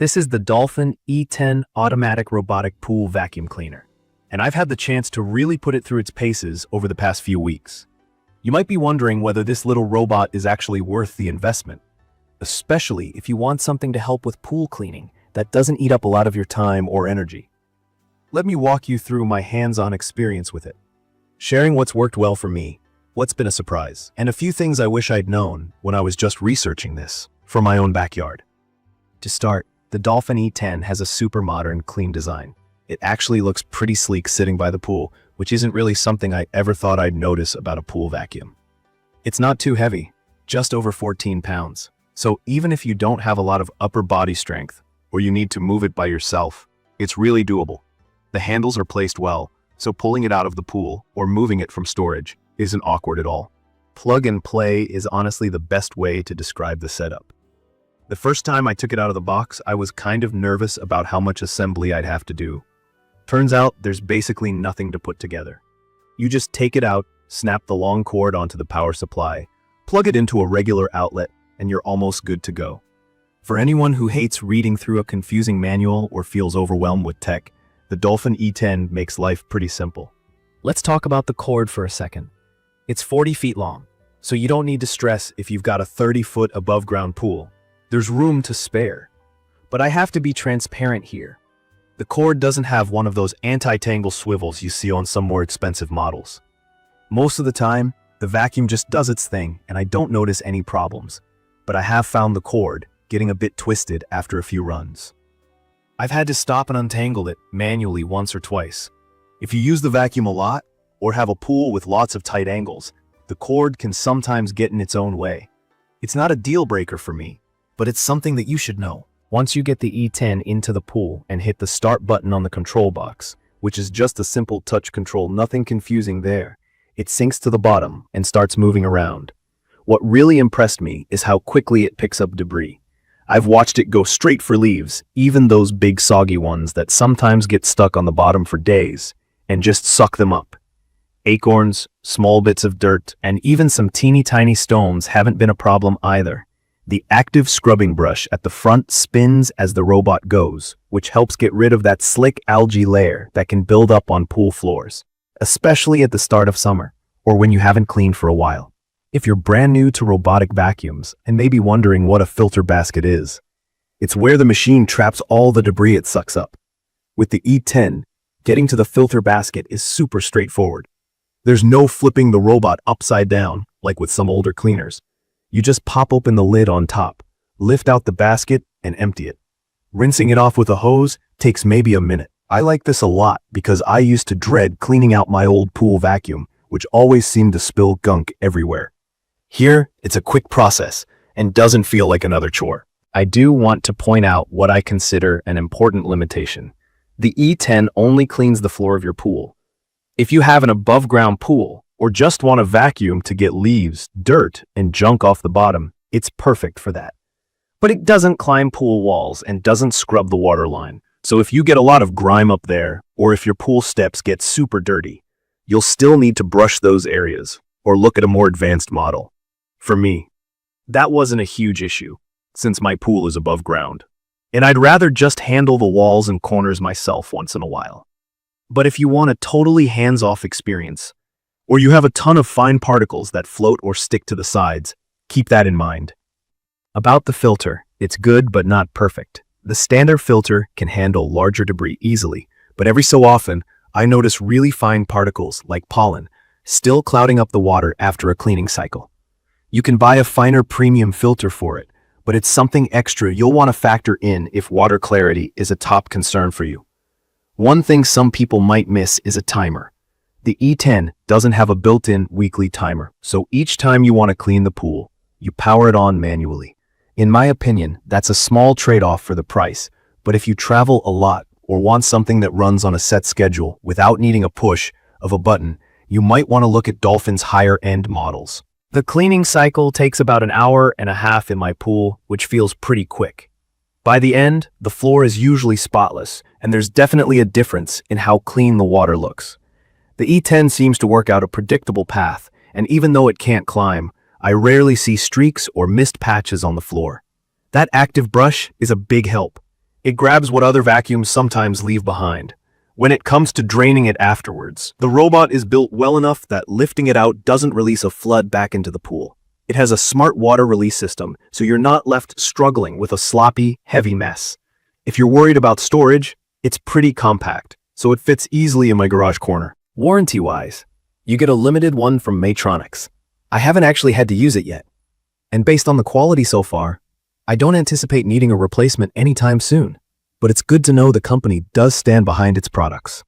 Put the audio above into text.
This is the Dolphin E10 Automatic Robotic Pool Vacuum Cleaner, and I've had the chance to really put it through its paces over the past few weeks. You might be wondering whether this little robot is actually worth the investment, especially if you want something to help with pool cleaning that doesn't eat up a lot of your time or energy. Let me walk you through my hands-on experience with it, sharing what's worked well for me, what's been a surprise, and a few things I wish I'd known when I was just researching this for my own backyard. To start, the Dolphin E10 has a super modern, clean design. It actually looks pretty sleek sitting by the pool, which isn't really something I ever thought I'd notice about a pool vacuum. It's not too heavy, just over 14 pounds. So even if you don't have a lot of upper body strength, or you need to move it by yourself, it's really doable. The handles are placed well, so pulling it out of the pool or moving it from storage isn't awkward at all. Plug and play is honestly the best way to describe the setup. The first time I took it out of the box, I was kind of nervous about how much assembly I'd have to do. Turns out there's basically nothing to put together. You just take it out, snap the long cord onto the power supply, plug it into a regular outlet, and you're almost good to go. For anyone who hates reading through a confusing manual or feels overwhelmed with tech, the Dolphin E10 makes life pretty simple. Let's talk about the cord for a second. It's 40 feet long, so you don't need to stress if you've got a 30-foot above-ground pool. There's room to spare. But I have to be transparent here. The cord doesn't have one of those anti-tangle swivels you see on some more expensive models. Most of the time, the vacuum just does its thing and I don't notice any problems. But I have found the cord getting a bit twisted after a few runs. I've had to stop and untangle it manually once or twice. If you use the vacuum a lot or have a pool with lots of tight angles, the cord can sometimes get in its own way. It's not a deal breaker for me, but it's something that you should know. Once you get the E10 into the pool and hit the start button on the control box, which is just a simple touch control, nothing confusing there, it sinks to the bottom and starts moving around. What really impressed me is how quickly it picks up debris. I've watched it go straight for leaves, even those big soggy ones that sometimes get stuck on the bottom for days, and just suck them up. Acorns, small bits of dirt, and even some teeny tiny stones haven't been a problem either. The active scrubbing brush at the front spins as the robot goes, which helps get rid of that slick algae layer that can build up on pool floors, especially at the start of summer, or when you haven't cleaned for a while. If you're brand new to robotic vacuums and may be wondering what a filter basket is, it's where the machine traps all the debris it sucks up. With the E10, getting to the filter basket is super straightforward. There's no flipping the robot upside down, like with some older cleaners. You just pop open the lid on top, lift out the basket, and empty it. Rinsing it off with a hose takes maybe a minute. I like this a lot because I used to dread cleaning out my old pool vacuum, which always seemed to spill gunk everywhere. Here, it's a quick process and doesn't feel like another chore. I do want to point out what I consider an important limitation. The E10 only cleans the floor of your pool. If you have an above-ground pool, or just want a vacuum to get leaves, dirt, and junk off the bottom, it's perfect for that. But it doesn't climb pool walls and doesn't scrub the water line. So if you get a lot of grime up there, or if your pool steps get super dirty, you'll still need to brush those areas, or look at a more advanced model. For me, that wasn't a huge issue, since my pool is above ground. And I'd rather just handle the walls and corners myself once in a while. But if you want a totally hands-off experience, or you have a ton of fine particles that float or stick to the sides, keep that in mind. About the filter, it's good but not perfect. The standard filter can handle larger debris easily, but every so often, I notice really fine particles, like pollen, still clouding up the water after a cleaning cycle. You can buy a finer premium filter for it, but it's something extra you'll want to factor in if water clarity is a top concern for you. One thing some people might miss is a timer. The E10 doesn't have a built-in weekly timer, so each time you want to clean the pool, you power it on manually. In my opinion, that's a small trade-off for the price, but if you travel a lot or want something that runs on a set schedule without needing a push of a button, you might want to look at Dolphin's higher-end models. The cleaning cycle takes about an hour and a half in my pool, which feels pretty quick. By the end, the floor is usually spotless, and there's definitely a difference in how clean the water looks. The E10 seems to work out a predictable path, and even though it can't climb, I rarely see streaks or mist patches on the floor. That active brush is a big help. It grabs what other vacuums sometimes leave behind. When it comes to draining it afterwards, the robot is built well enough that lifting it out doesn't release a flood back into the pool. It has a smart water release system, so you're not left struggling with a sloppy, heavy mess. If you're worried about storage, it's pretty compact, so it fits easily in my garage corner. Warranty-wise, you get a limited one from Maytronics. I haven't actually had to use it yet. And based on the quality so far, I don't anticipate needing a replacement anytime soon. But it's good to know the company does stand behind its products.